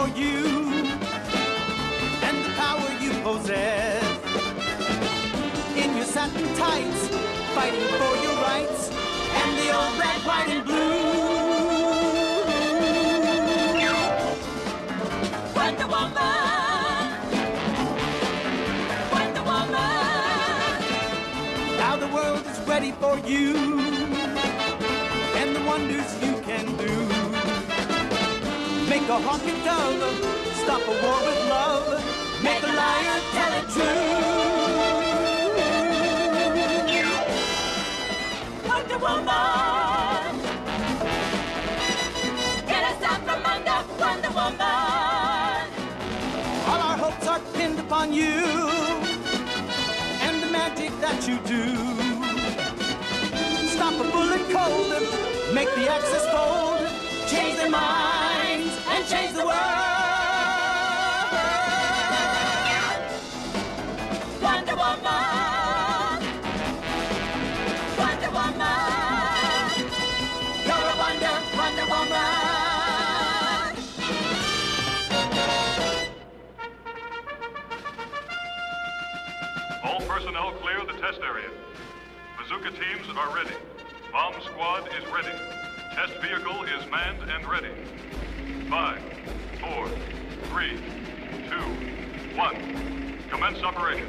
for you and the power you possess. In your satin tights, fighting for your rights, and the old red, white, and blue. Wonder Woman, Wonder Woman. Now the world is ready for you and the wonders you can do. Make a honky dove, stop a war with love, make a liar tell it true. Wonder Woman, get us out from under, Wonder Woman. All our hopes are pinned upon you and the magic that you do. Stop a bullet cold, make the Axis fold, change their minds and change the world. Wonder Woman, Wonder Woman, you're a Wonder Woman. All personnel clear the test area. Bazooka teams are ready. Bomb squad is ready. Test vehicle is manned and ready. 5, 4, 3, 2, 1. Commence operation.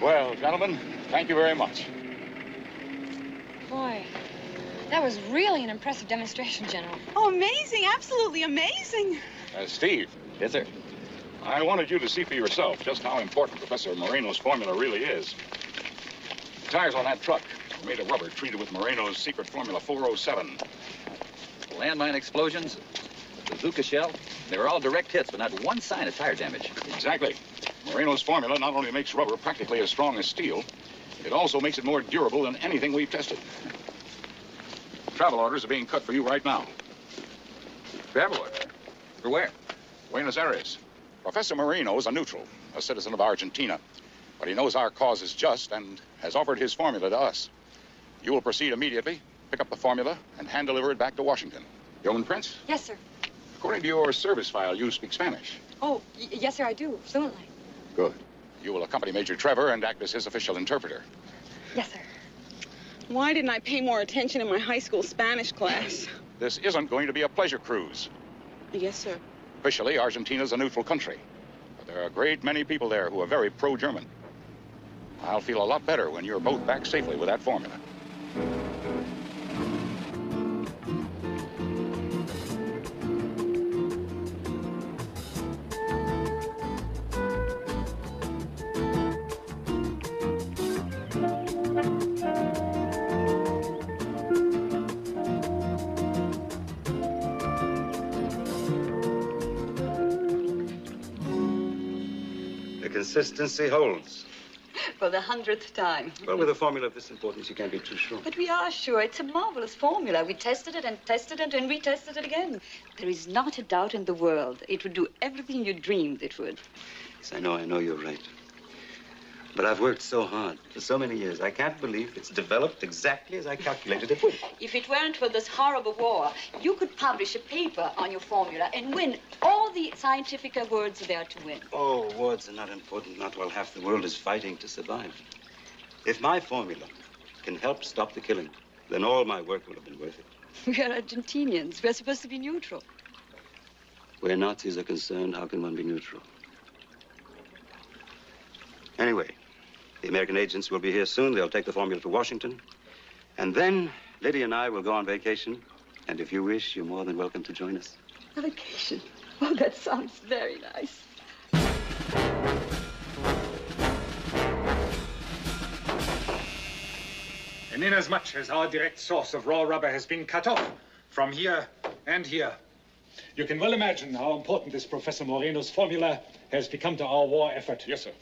Well, gentlemen, thank you very much. Boy, that was really an impressive demonstration, General. Oh, amazing. Absolutely amazing. Steve. Yes, sir. I wanted you to see for yourself just how important Professor Moreno's formula really is. The tires on that truck were made of rubber treated with Moreno's secret formula 407. Landmine explosions, bazooka shell, they were all direct hits, but not one sign of tire damage. Exactly. Moreno's formula not only makes rubber practically as strong as steel, it also makes it more durable than anything we've tested. Travel orders are being cut for you right now. Travel order? For where? Buenos Aires. Professor Moreno is a neutral, a citizen of Argentina. But he knows our cause is just and has offered his formula to us. You will proceed immediately, pick up the formula, and hand deliver it back to Washington. Yeoman Prince? Yes, sir. According to your service file, you speak Spanish. Oh, yes, sir, I do, fluently. Good. You will accompany Major Trevor and act as his official interpreter. Yes, sir. Why didn't I pay more attention in my high school Spanish class? This isn't going to be a pleasure cruise. Yes, sir. Officially, Argentina's a neutral country. But there are a great many people there who are very pro-German. I'll feel a lot better when you're both back safely with that formula. Consistency holds. For the 100th time. Well, with a formula of this importance, you can't be too sure. But we are sure. It's a marvelous formula. We tested it and retested it again. There is not a doubt in the world. It would do everything you dreamed it would. Yes, I know you're right. But I've worked so hard for so many years. I can't believe it's developed exactly as I calculated it would. If it weren't for this horrible war, you could publish a paper on your formula and win all the scientific awards there to win. Oh, awards are not important, not while half the world is fighting to survive. If my formula can help stop the killing, then all my work will have been worth it. We are Argentinians. We're supposed to be neutral. Where Nazis are concerned, how can one be neutral? Anyway, the American agents will be here soon. They'll take the formula to Washington. And then Lydia and I will go on vacation. And if you wish, you're more than welcome to join us. Vacation? Oh, that sounds very nice. And inasmuch as our direct source of raw rubber has been cut off from here and here, you can well imagine how important this Professor Moreno's formula has become to our war effort. Yes, sir.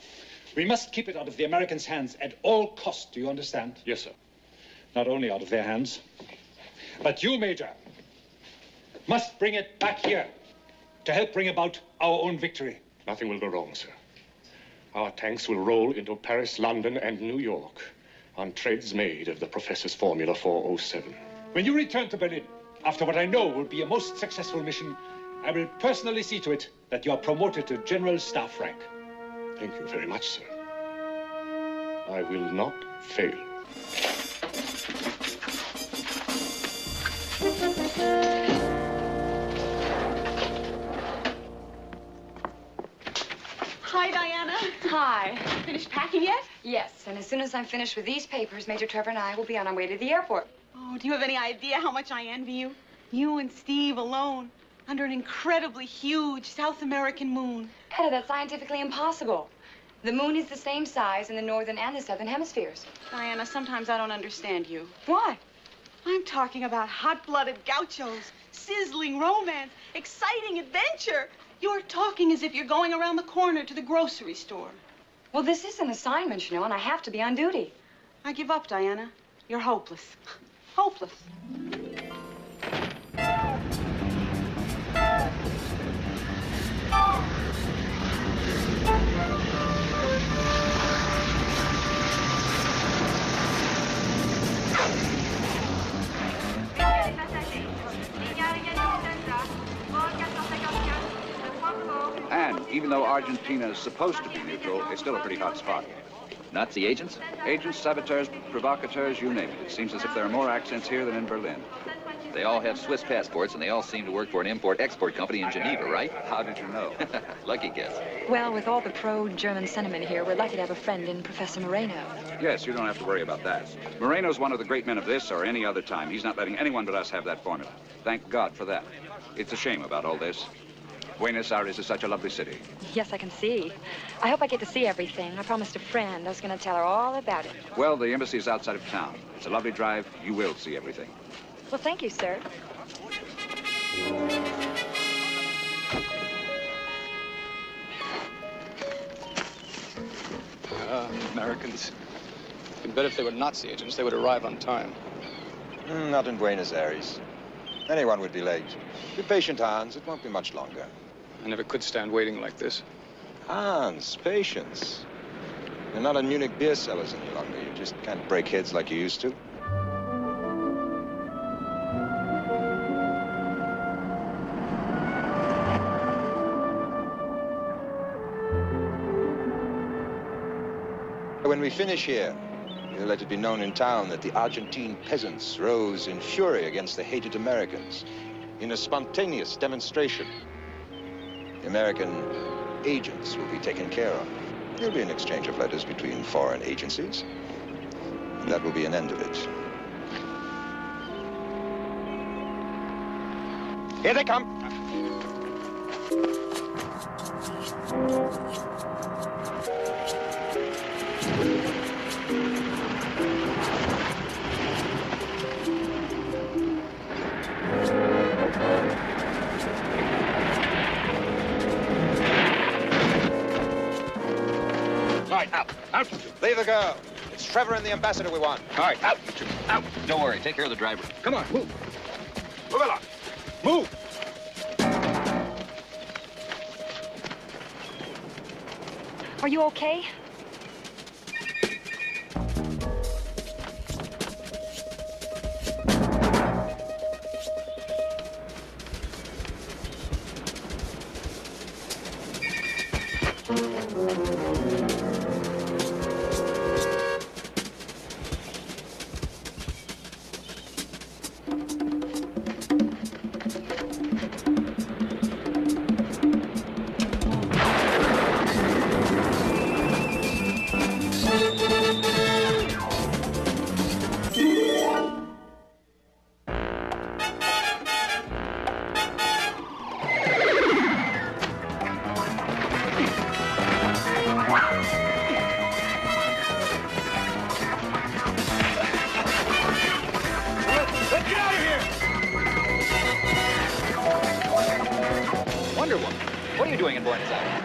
We must keep it out of the Americans' hands at all costs, do you understand? Yes, sir. Not only out of their hands, but you, Major, must bring it back here. to help bring about our own victory. Nothing will go wrong, sir. Our tanks will roll into Paris, London, and New York on treads made of the Professor's Formula 407. When you return to Berlin, after what I know will be a most successful mission, I will personally see to it that you are promoted to General Staff rank. Thank you very much, sir. I will not fail. Hi, Diana. Hi. Finished packing yet? Yes, and as soon as I'm finished with these papers, Major Trevor and I will be on our way to the airport. Oh, do you have any idea how much I envy you? You and Steve alone, under an incredibly huge South American moon. Etta, that's scientifically impossible. The moon is the same size in the northern and the southern hemispheres. Diana, sometimes I don't understand you. Why? I'm talking about hot-blooded gauchos, sizzling romance, exciting adventure. You're talking as if you're going around the corner to the grocery store. Well, this is an assignment, you know, and I have to be on duty. I give up, Diana. You're hopeless. Hopeless. And even though Argentina is supposed to be neutral, it's still a pretty hot spot. Nazi agents? Agents, saboteurs, provocateurs, you name it. It seems as if there are more accents here than in Berlin. They all have Swiss passports, and they all seem to work for an import-export company in Geneva, right? How did you know? Lucky guess. Well, with all the pro-German sentiment here, we're lucky to have a friend in Professor Moreno. Yes, you don't have to worry about that. Moreno's one of the great men of this or any other time. He's not letting anyone but us have that formula. Thank God for that. It's a shame about all this. Buenos Aires is such a lovely city. Yes, I can see. I hope I get to see everything. I promised a friend I was going to tell her all about it. Well, the embassy is outside of town. It's a lovely drive. You will see everything. Well, thank you, sir. Americans. It'd bet if they were Nazi agents, they would arrive on time. Not in Buenos Aires. Anyone would be late. Be patient, Hans. It won't be much longer. I never could stand waiting like this. Hans, patience. You're not in Munich beer cellars any longer. You just can't break heads like you used to. When we finish here, we'll let it be known in town that the Argentine peasants rose in fury against the hated Americans in a spontaneous demonstration. The American agents will be taken care of. There'll be an exchange of letters between foreign agencies, and that will be an end of it. Here they come. All right, out. Out. Leave the girl. It's Trevor and the ambassador we want. All right, out. Out. Don't worry, take care of the driver. Come on, move. Move along. Move. Are you okay?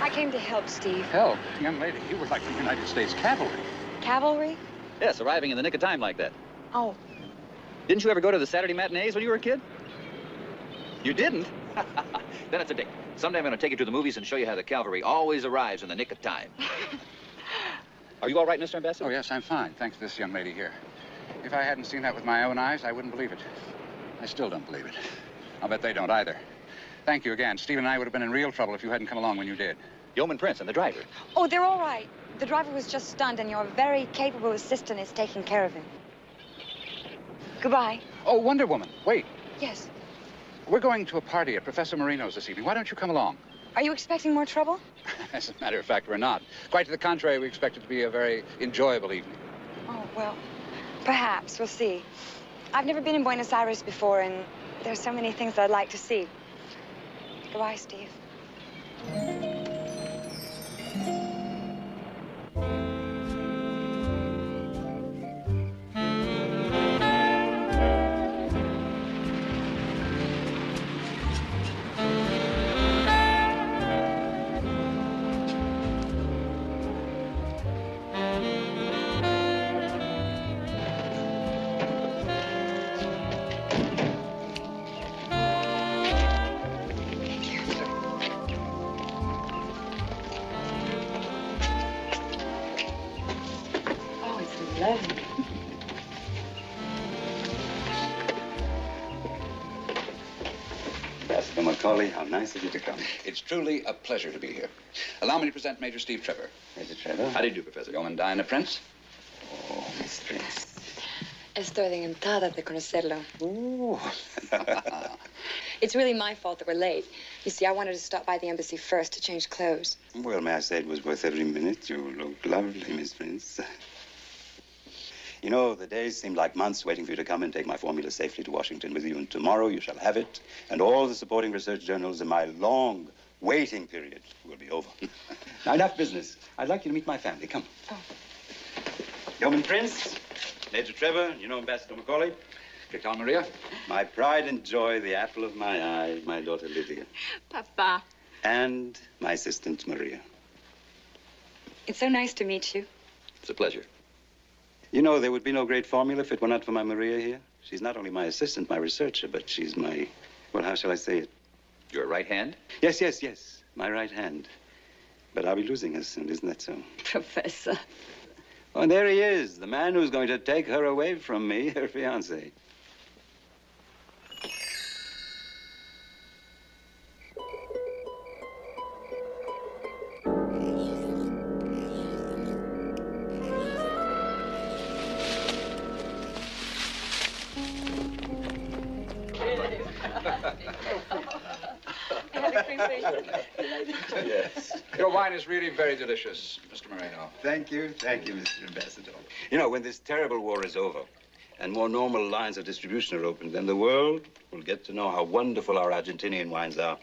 I came to help, Steve. Help? Young lady, you were like the United States Cavalry. Cavalry? Yes, arriving in the nick of time like that. Oh. Didn't you ever go to the Saturday matinees when you were a kid? You didn't? Then it's a date. Someday I'm going to take you to the movies and show you how the cavalry always arrives in the nick of time. Are you all right, Mr. Ambassador? Oh, yes, I'm fine, thanks to this young lady here. If I hadn't seen that with my own eyes, I wouldn't believe it. I still don't believe it. I'll bet they don't either. Thank you again. Steve and I would have been in real trouble if you hadn't come along when you did. Yeoman Prince and the driver. Oh, they're all right. The driver was just stunned, and your very capable assistant is taking care of him. Goodbye. Oh, Wonder Woman, wait. Yes. We're going to a party at Professor Marino's this evening. Why don't you come along? Are you expecting more trouble? As a matter of fact, we're not. Quite to the contrary, we expect it to be a very enjoyable evening. Oh, well, perhaps. We'll see. I've never been in Buenos Aires before, and there's so many things I'd like to see. Goodbye, Steve. Ambassador Macaulay, how nice of you to come. It's truly a pleasure to be here. Allow me to present Major Steve Trevor. Major Trevor? How do you do, Professor? Yeoman Diana Prince. Oh, Miss Prince. Estoy encantada de conocerlo. Ooh. It's really my fault that we're late. You see, I wanted to stop by the embassy first to change clothes. Well, may I say it was worth every minute. You look lovely, Miss Prince. You know, the days seemed like months waiting for you to come and take my formula safely to Washington with you. And tomorrow you shall have it. And all the supporting research journals in my long waiting period will be over. Now, enough business. I'd like you to meet my family. Come. Oh. Yeoman Prince, Major Trevor, you know Ambassador Macaulay. Victor Maria. My pride and joy, the apple of my eye, my daughter Lydia. Papa. And my assistant Maria. It's so nice to meet you. It's a pleasure. You know, there would be no great formula if it were not for my Maria here. She's not only my assistant, my researcher, but she's my, well, how shall I say it? Your right hand? Yes, yes, yes, my right hand. But I'll be losing her soon, isn't that so? Professor. Oh, and there he is, the man who's going to take her away from me, her fiancé. Yes. Your wine is really very delicious, Mr. Moreno. Thank you, Mr. Ambassador. You know, when this terrible war is over and more normal lines of distribution are opened, then the world will get to know how wonderful our Argentinian wines are.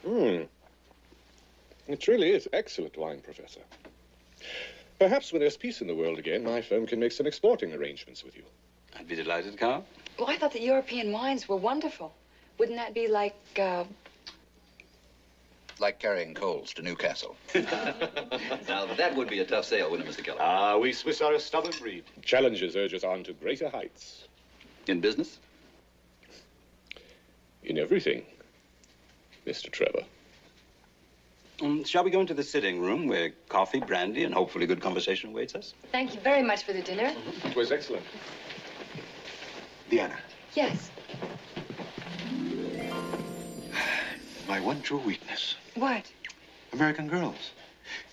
It really is excellent wine, Professor. Perhaps when there's peace in the world again, my firm can make some exporting arrangements with you. I'd be delighted, Carl. Well, I thought that European wines were wonderful. Wouldn't that be like, Like carrying coals to Newcastle. Now, that would be a tough sale, wouldn't it, Mr. Keller? Ah, we Swiss are a stubborn breed. Challenges urge us on to greater heights. In business? In everything, Mr. Trevor. Shall we go into the sitting room where coffee, brandy, and hopefully good conversation awaits us? Thank you very much for the dinner. It was excellent. Diana, Yes. My one true weakness. What? American girls.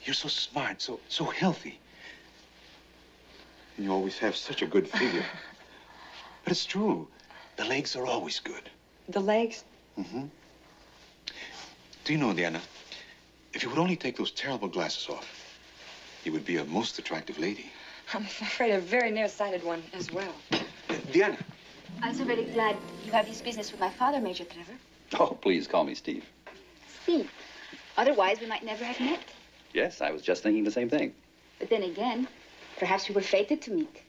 You're so smart, so healthy. And you always have such a good figure. But it's true. The legs are always good. The legs? Mm-hmm. Do you know, Diana, if you would only take those terrible glasses off, you would be a most attractive lady. I'm afraid a very nearsighted one as well. Diana. I'm so very glad you have this business with my father, Major Trevor. Oh, please call me Steve. Steve. Otherwise, we might never have met. Yes, I was just thinking the same thing. But then again, perhaps we were fated to meet.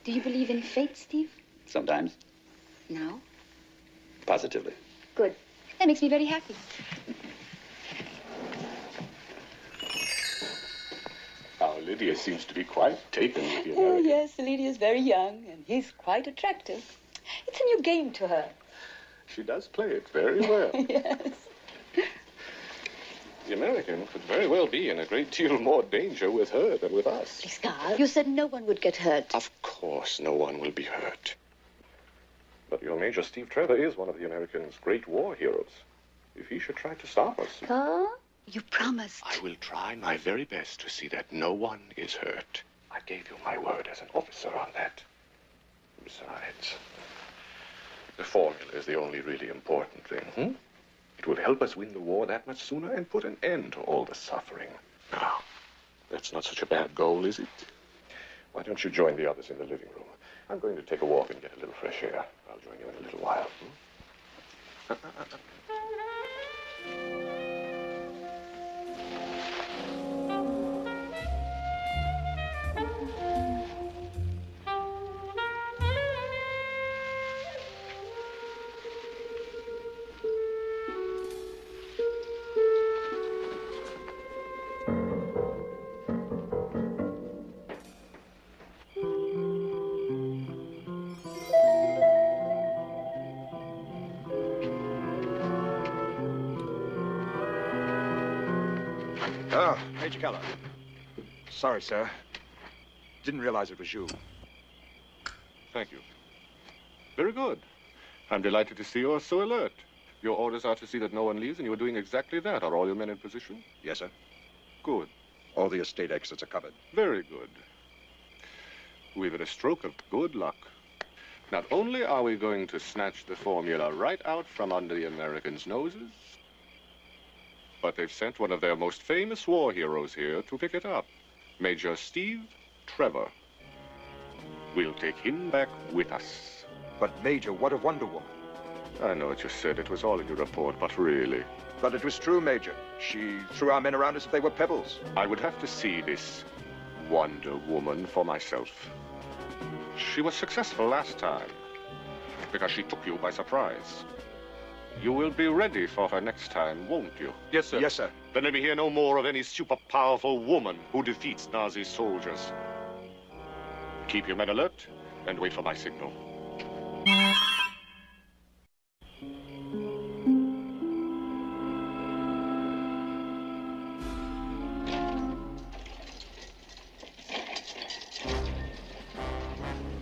Do you believe in fate, Steve? Sometimes. No? Positively. Good. That makes me very happy. Our Lydia seems to be quite taken with the Oh, American. yes, Lydia's very young, and he's quite attractive. It's a new game to her. She does play it very well. Yes. The American could very well be in a great deal more danger with her than with us. Pascal, you said no one would get hurt. Of course, no one will be hurt. But your Major Steve Trevor is one of the Americans' great war heroes. If he should try to stop us... Huh? You promised. I will try my very best to see that no one is hurt. I gave you my word as an officer on that. Besides, the formula is the only really important thing. It will help us win the war that much sooner and put an end to all the suffering. Now, that's not such a bad goal, is it? Why don't you join the others in the living room? I'm going to take a walk and get a little fresh air. I'll join you in a little while. Oh, Major Keller. Sorry, sir. Didn't realize it was you. Thank you. Very good. I'm delighted to see you're so alert. Your orders are to see that no one leaves, and you're doing exactly that. Are all your men in position? Yes, sir. Good. All the estate exits are covered. Very good. We've had a stroke of good luck. Not only are we going to snatch the formula right out from under the Americans' noses, but they've sent one of their most famous war heroes here to pick it up, Major Steve Trevor. We'll take him back with us. But, Major, what of Wonder Woman? I know what you said. It was all in your report, but really... But it was true, Major. She threw our men around as if they were pebbles. I would have to see this Wonder Woman for myself. She was successful last time, because she took you by surprise. You will be ready for her next time, won't you? Yes, sir. Yes, sir. Then let me hear no more of any super-powerful woman who defeats Nazi soldiers. Keep your men alert and wait for my signal.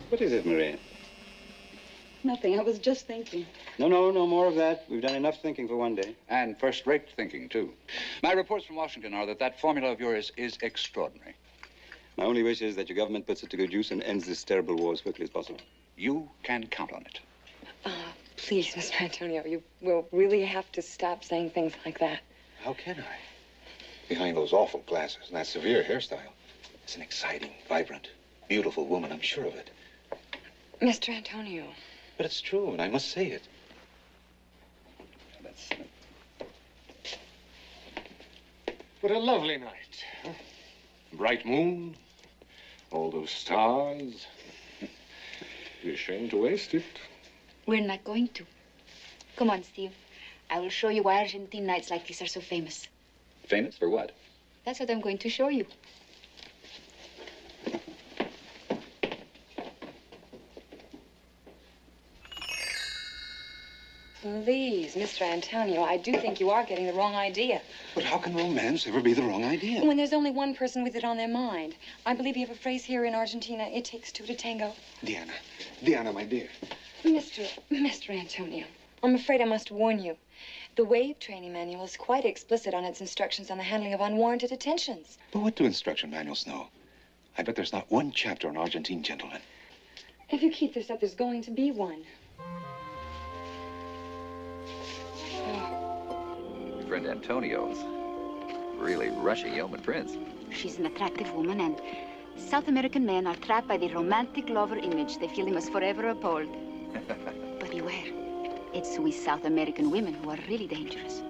What is it, Maria? Nothing. I was just thinking. No more of that. We've done enough thinking for one day. And first-rate thinking, too. My reports from Washington are that formula of yours is extraordinary. My only wish is that your government puts it to good use and ends this terrible war as quickly as possible. You can count on it. Please, Mr. Antonio, you will really have to stop saying things like that. How can I? Behind those awful glasses and that severe hairstyle is an exciting, vibrant, beautiful woman. I'm sure of it. Mr. Antonio. But it's true, and I must say it. What a lovely night. Huh? Bright moon, all those stars. Be ashamed to waste it. We're not going to. Come on, Steve. I will show you why Argentine nights like these are so famous. Famous for what? That's what I'm going to show you. Please, Mr. Antonio, I do think you are getting the wrong idea. But how can romance ever be the wrong idea? When there's only one person with it on their mind. I believe you have a phrase here in Argentina, it takes two to tango. Diana, my dear. Mr. Antonio, I'm afraid I must warn you. The wave training manual is quite explicit on its instructions on the handling of unwarranted attentions. But what do instruction manuals know? I bet there's not one chapter on Argentine gentlemen. If you keep this up, there's going to be one. Your friend Antonio's really rushing Yeoman Prince. She's an attractive woman, and South American men are trapped by the romantic lover image they feel they must forever uphold. But beware, it's we South American women who are really dangerous.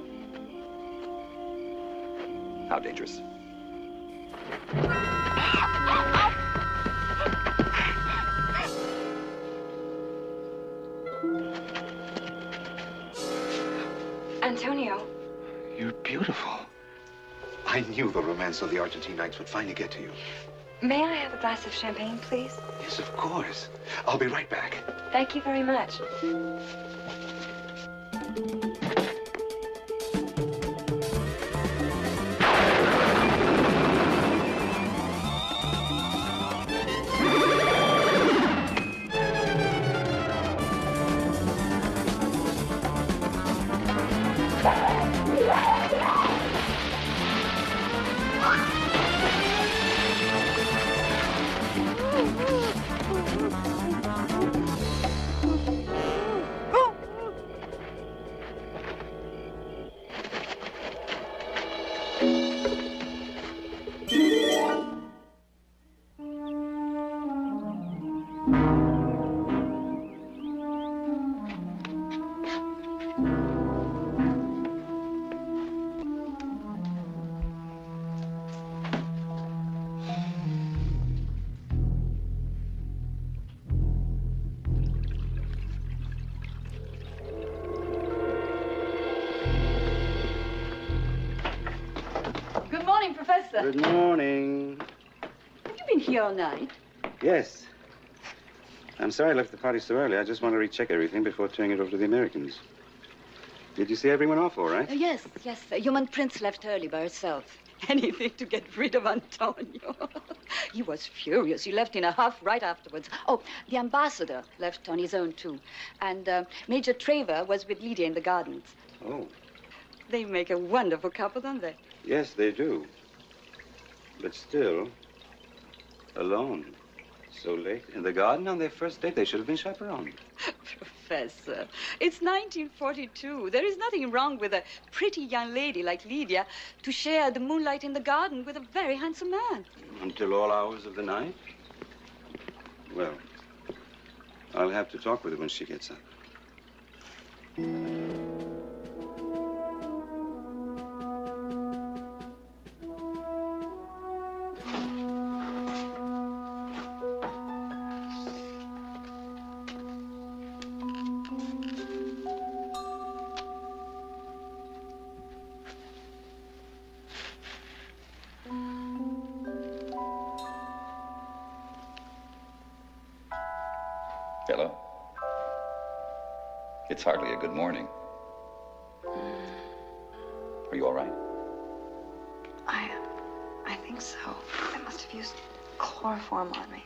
How dangerous? Antonio. You're beautiful. I knew the romance of the Argentine nights would finally get to you. May I have a glass of champagne, please? Yes, of course. I'll be right back. Thank you very much. Good morning, Professor. Good morning. Have you been here all night? Yes. I'm sorry I left the party so early. I just want to recheck everything before turning it over to the Americans. Did you see everyone off all right? Yes. Human Prince left early by herself. Anything to get rid of Antonio. He was furious. He left in a huff right afterwards. Oh, the ambassador left on his own, too. And Major Traver was with Lydia in the gardens. Oh. They make a wonderful couple, don't they? Yes, they do. But still, alone. So late. In the garden on their first date, they should have been chaperoned. Professor, it's 1942. There is nothing wrong with a pretty young lady like Lydia to share the moonlight in the garden with a very handsome man. Until all hours of the night? Well, I'll have to talk with her when she gets up. Hello? It's hardly a good morning. Are you all right? I think so. I must have used chloroform on me.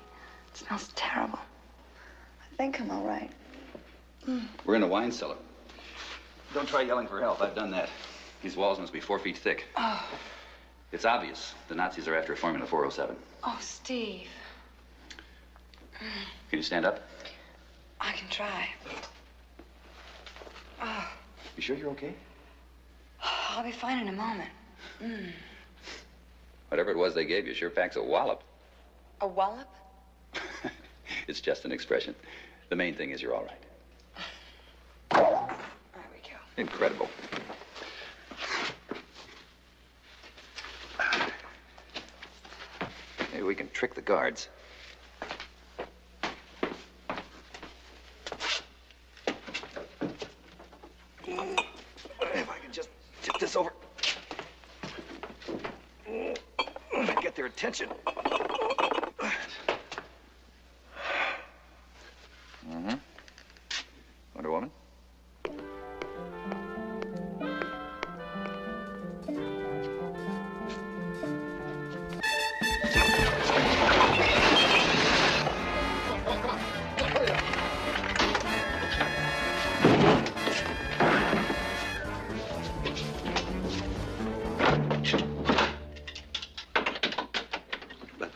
It smells terrible. I think I'm all right. We're in a wine cellar. Don't try yelling for help. I've done that. These walls must be 4 feet thick. Oh. It's obvious. The Nazis are after Formula 407. Oh, Steve. Can you stand up? I can try. Oh, You sure you're okay? I'll be fine in a moment. Whatever it was they gave you sure packs a wallop. A wallop? It's just an expression. The main thing is you're all right. There we go. Incredible. Maybe we can trick the guards. If I can just tip this over. Get their attention. Wonder Woman?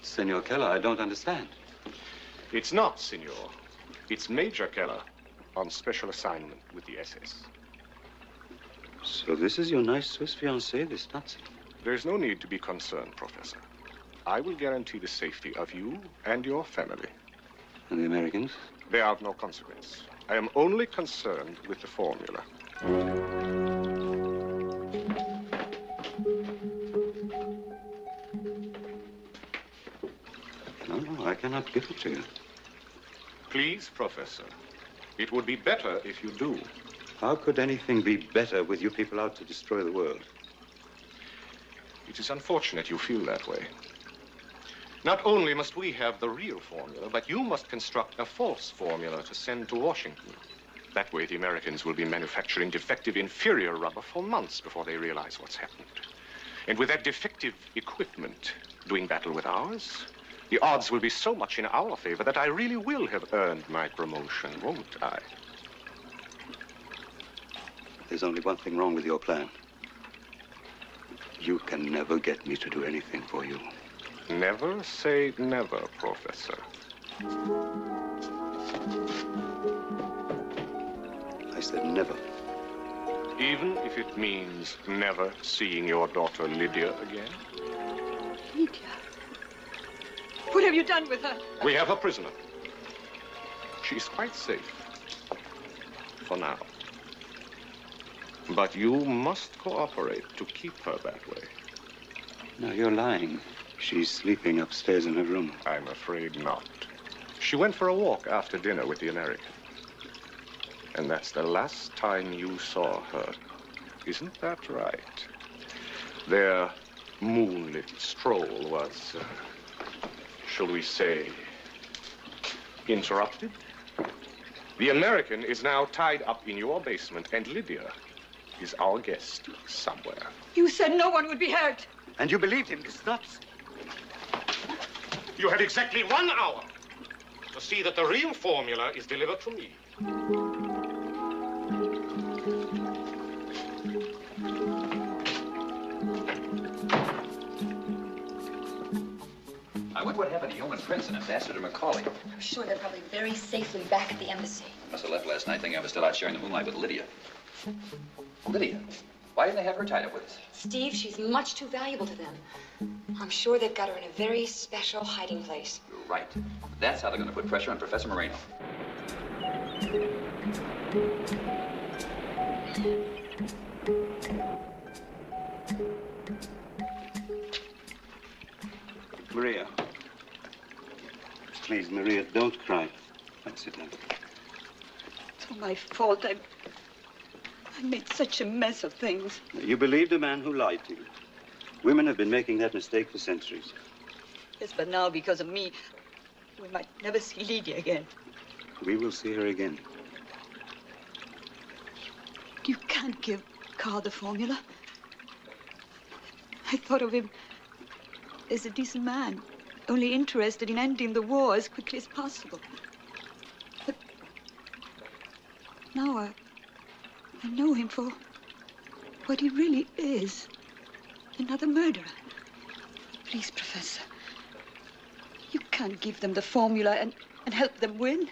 Senor Keller, I don't understand. It's not, Senor. It's Major Keller on special assignment with the SS. So this is your nice Swiss fiancée, this Nazi? There's no need to be concerned, Professor. I will guarantee the safety of you and your family. And the Americans? They are of no consequence. I am only concerned with the formula. No, I cannot give it to you. Please, Professor. It would be better if you do. How could anything be better with you people out to destroy the world? It is unfortunate you feel that way. Not only must we have the real formula, but you must construct a false formula to send to Washington. That way, the Americans will be manufacturing defective, inferior rubber for months before they realize what's happened. And with that defective equipment doing battle with ours, the odds will be so much in our favor that I really will have earned my promotion, won't I? There's only one thing wrong with your plan. You can never get me to do anything for you. Never say never, Professor. I said never. Even if it means never seeing your daughter Lydia again? Lydia? What have you done with her? We have a prisoner. She's quite safe. For now. But you must cooperate to keep her that way. No, you're lying. She's sleeping upstairs in her room. I'm afraid not. She went for a walk after dinner with the American. And that's the last time you saw her. Isn't that right? Their moonlit stroll was, shall we say, interrupted? The American is now tied up in your basement, and Lydia is our guest somewhere. You said no one would be hurt. And you believed him, Miss Nuts? You had exactly 1 hour to see that the real formula is delivered to me. I wonder what happened to Yeoman Prince and Ambassador Macaulay. I'm sure they're probably very safely back at the embassy. Must have left last night thinking I was still out sharing the moonlight with Lydia. Lydia? Why didn't they have her tied up with us? Steve, she's much too valuable to them. I'm sure they've got her in a very special hiding place. You're right. That's how they're going to put pressure on Professor Moreno. Maria. Please, Maria, don't cry. Sit down. It's all my fault. I made such a mess of things. You believed a man who lied to you. Women have been making that mistake for centuries. Yes, but now, because of me, we might never see Lydia again. We will see her again. You can't give Carl the formula. I thought of him as a decent man, only interested in ending the war as quickly as possible. But now I know him for what he really is. Another murderer. Please, Professor. You can't give them the formula and help them win.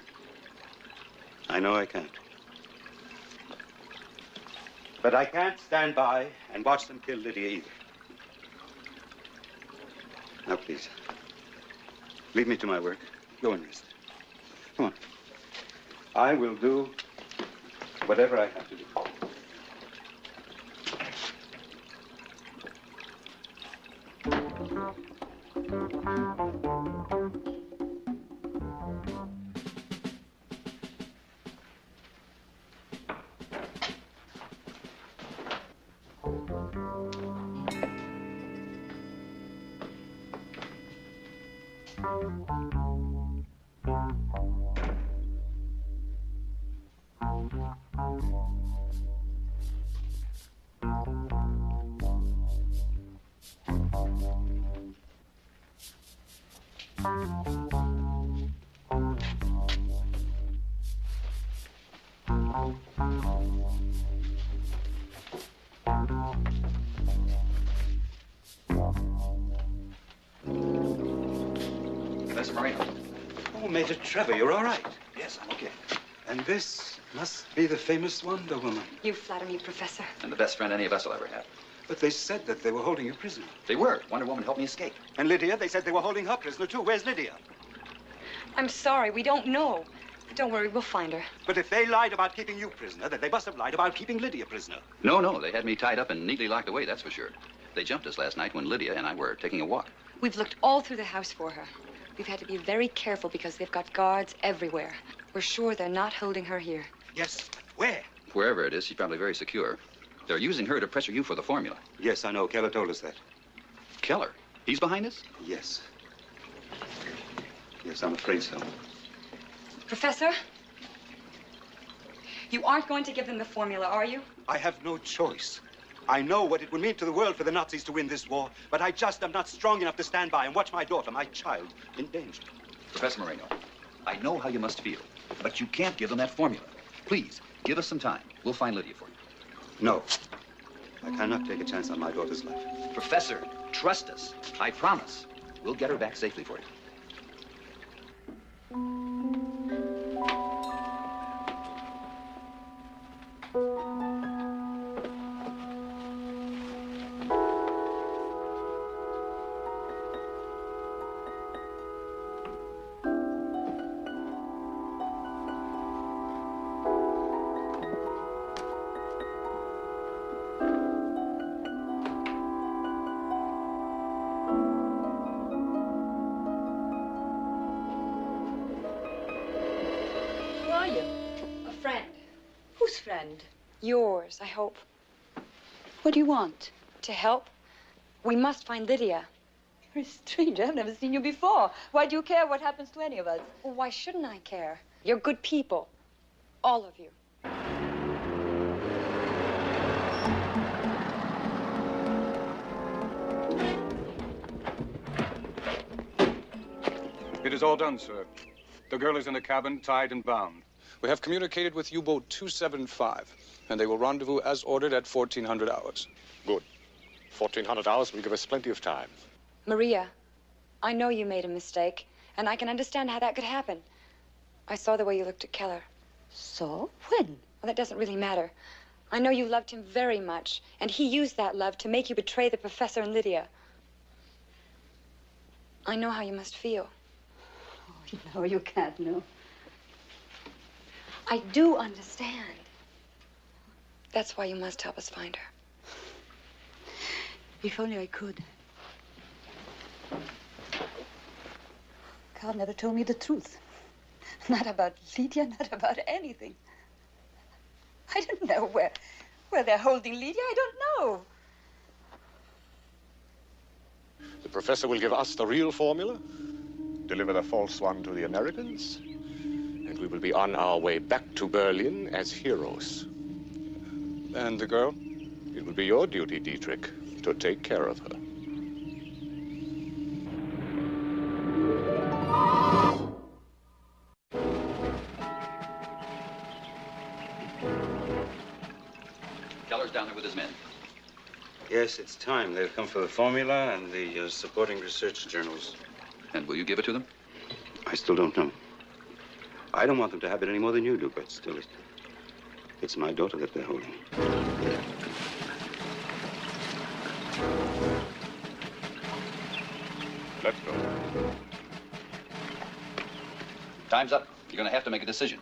I know I can't. But I can't stand by and watch them kill Lydia either. Now, please. Leave me to my work. Go and rest. Come on. I will do whatever I have to do. Professor Moreno. Oh, Major Trevor, you're all right. Yes, I'm okay. And this must be the famous Wonder Woman. You flatter me, Professor. And the best friend any of us will ever have. But they said that they were holding you prisoner. They were. Wonder Woman helped me escape. And Lydia, they said they were holding her prisoner, too. Where's Lydia? I'm sorry, we don't know. But don't worry, we'll find her. But if they lied about keeping you prisoner, then they must have lied about keeping Lydia prisoner. No, they had me tied up and neatly locked away, that's for sure. They jumped us last night when Lydia and I were taking a walk. We've looked all through the house for her. We've had to be very careful because they've got guards everywhere. We're sure they're not holding her here. Yes, but where? Wherever it is, she's probably very secure. They're using her to pressure you for the formula. Yes, I know. Keller told us that. Keller? He's behind this? Yes. Yes, I'm afraid so. Professor? You aren't going to give them the formula, are you? I have no choice. I know what it would mean to the world for the Nazis to win this war, but I just am not strong enough to stand by and watch my daughter, my child, in danger. Professor Moreno, I know how you must feel, but you can't give them that formula. Please, give us some time. We'll find Lydia for you. No. I cannot take a chance on my daughter's life. Professor, trust us. I promise. We'll get her back safely for you. Yours, I hope. What do you want? To help. We must find Lydia. You're a stranger. I've never seen you before. Why do you care what happens to any of us? Well, why shouldn't I care? You're good people. All of you. It is all done, sir. The girl is in the cabin, tied and bound. We have communicated with U-boat 275, and they will rendezvous as ordered at 1400 hours. Good. 1400 hours will give us plenty of time. Maria, I know you made a mistake, and I can understand how that could happen. I saw the way you looked at Keller. So? When? Well, that doesn't really matter. I know you loved him very much, and he used that love to make you betray the professor and Lydia. I know how you must feel. Oh, no, you can't know. I do understand. That's why you must help us find her. If only I could. Carl never told me the truth. Not about Lydia, not about anything. I don't know where they're holding Lydia. I don't know. The professor will give us the real formula, deliver the false one to the Americans, and we will be on our way back to Berlin as heroes. And the girl? It will be your duty, Dietrich, to take care of her. Keller's down there with his men. Yes, it's time. They've come for the formula and the supporting research journals. And will you give it to them? I still don't know. I don't want them to have it any more than you do, but still, it's my daughter that they're holding. Let's go. Time's up. You're going to have to make a decision.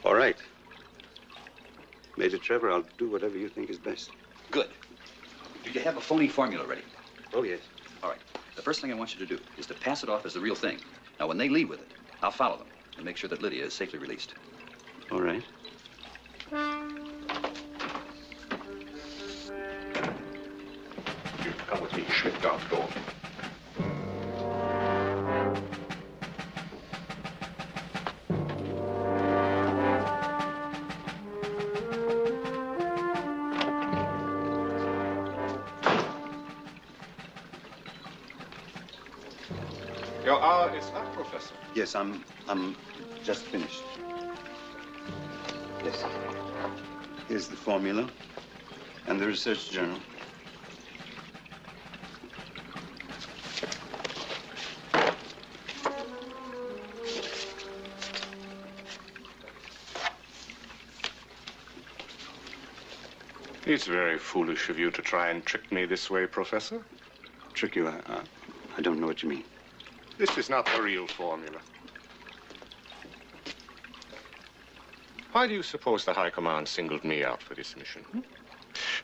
All right. Major Trevor, I'll do whatever you think is best. Good. Do you have a phony formula ready? Oh, yes. All right. The first thing I want you to do is to pass it off as the real thing. Now, when they leave with it, I'll follow them and make sure that Lydia is safely released. All right. You come with me, Schmidt-Gard, go. Your hour is up, Professor. Yes, I'm just finished. Yes. Here's the formula and the research journal. It's very foolish of you to try and trick me this way, Professor. Trick you? I don't know what you mean. This is not the real formula. Why do you suppose the High Command singled me out for this mission?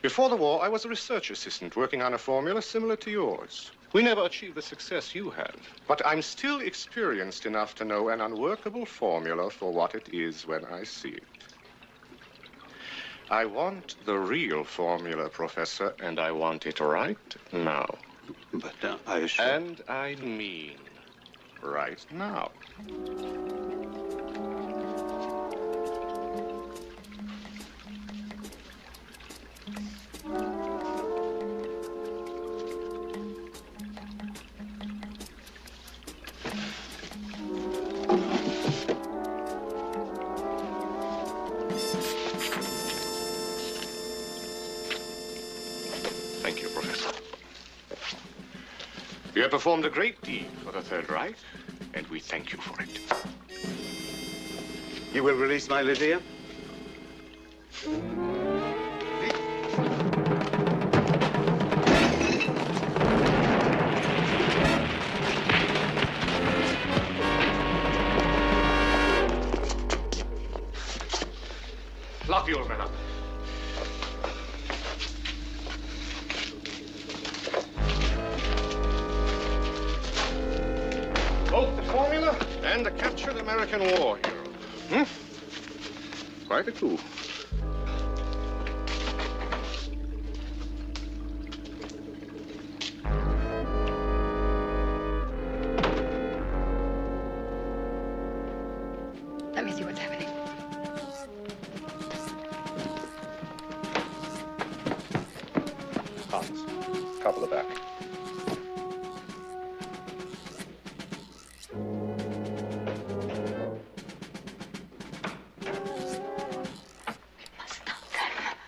Before the war, I was a research assistant working on a formula similar to yours. We never achieved the success you have, but I'm still experienced enough to know an unworkable formula for what it is when I see it. I want the real formula, Professor, and I want it right now. But I assure... And I mean right now. Thank you, Professor. You have performed a great deed for the Third Reich, and we thank you for it. You will release my Lydia? Lock the old man up. Both the formula and the captured American war hero. Quite a coup. Let me see what's happening. Hans, cover the back.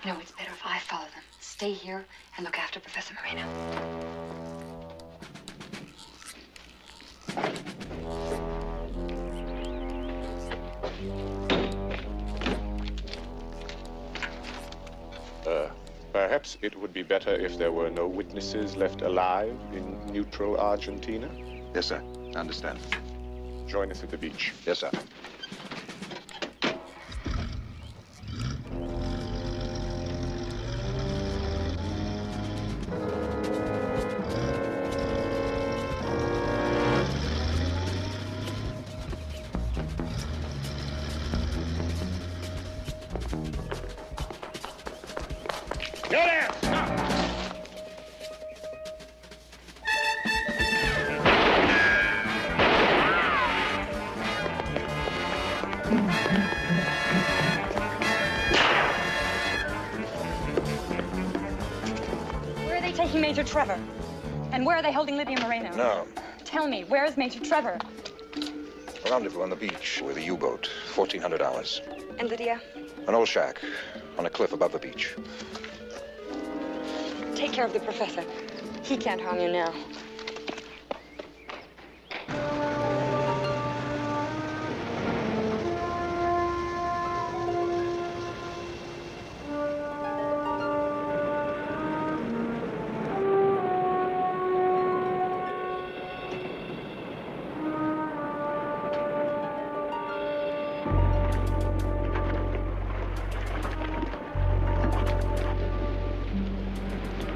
No, it's better if I follow them. Stay here and look after Professor Moreno. Perhaps it would be better if there were no witnesses left alive in neutral Argentina. Yes, sir. I understand. Join us at the beach. Yes, sir. Go there! Stop! Where are they taking Major Trevor? And where are they holding Lydia Moreno? No. Tell me, where is Major Trevor? Rendezvous on the beach with a U-boat. $1,400. And Lydia? An old shack on a cliff above the beach. Take care of the professor. He can't harm you now.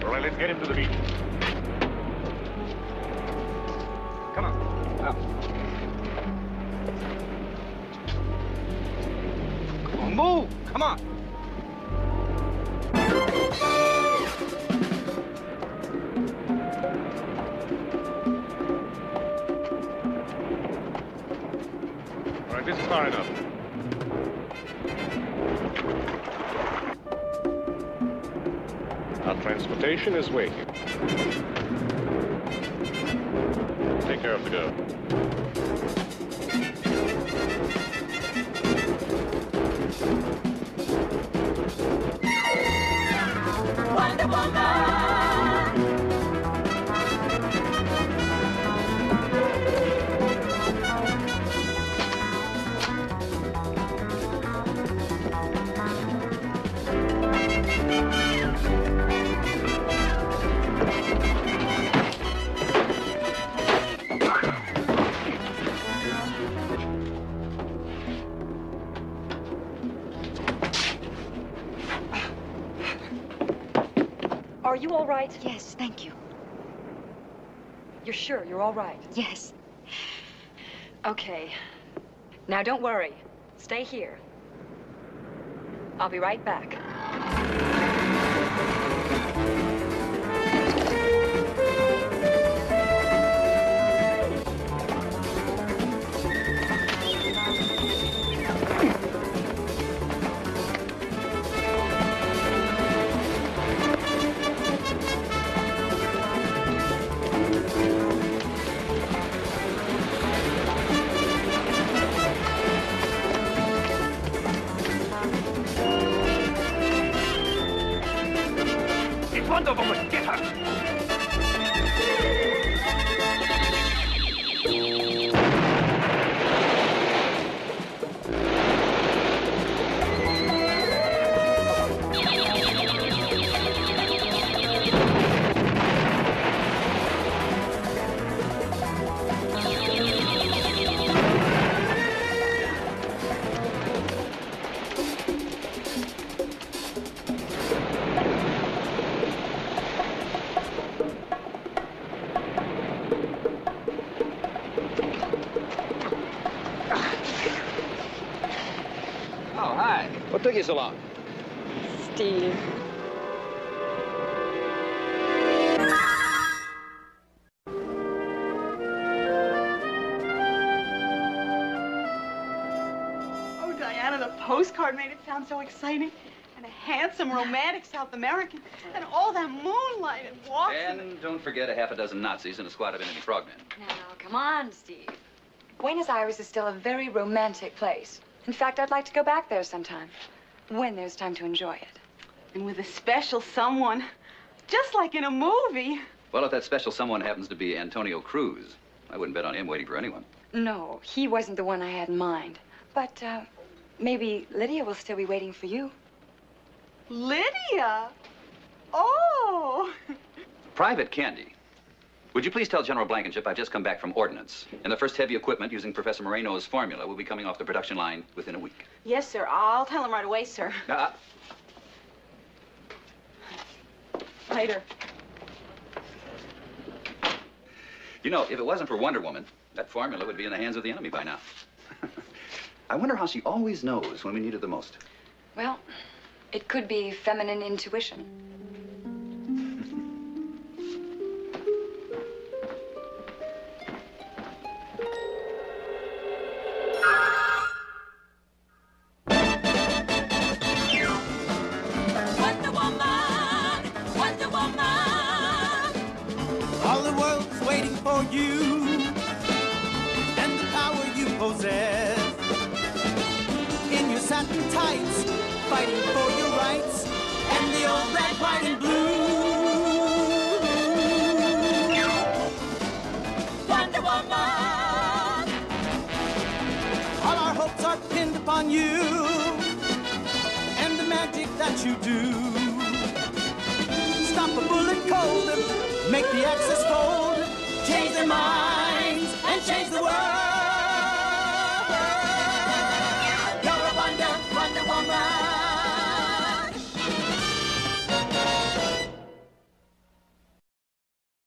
All right, let's get him to the beach. Come on. Up. Come on, move! Come on! All right, this is far enough. Our transportation is waiting. Take care of the girl. Wonder Woman! Are you all right? Yes, thank you. You're sure you're all right? Yes. Okay. Now don't worry. Stay here. I'll be right back. Wonder Woman, get her! Oh, hi. What took you so long? Steve. Oh, Diana, the postcard made it sound so exciting. And a handsome, romantic South American. And all that moonlight and walks. And don't forget a half a dozen Nazis and a squad of enemy frogmen. Now, come on, Steve. Buenos Aires is still a very romantic place. In fact, I'd like to go back there sometime, when there's time to enjoy it. And with a special someone, just like in a movie. Well, if that special someone happens to be Antonio Cruz, I wouldn't bet on him waiting for anyone. No, he wasn't the one I had in mind. But, maybe Lydia will still be waiting for you. Lydia? Oh! Private Candy, would you please tell General Blankenship I've just come back from Ordnance, and the first heavy equipment using Professor Moreno's formula will be coming off the production line within a week. Yes, sir. I'll tell him right away, sir. Later. You know, if it wasn't for Wonder Woman, that formula would be in the hands of the enemy by now. I wonder how she always knows when we need it the most. Well, it could be feminine intuition. Wonder Woman, Wonder Woman. All the world's waiting for you and the power you possess. In your satin tights, fighting for your rights and the old red, white, and blue. Wonder Woman. All our hopes are pinned upon you and the magic that you do. Stop a bullet cold, make the Axis fold, change their minds and change the world.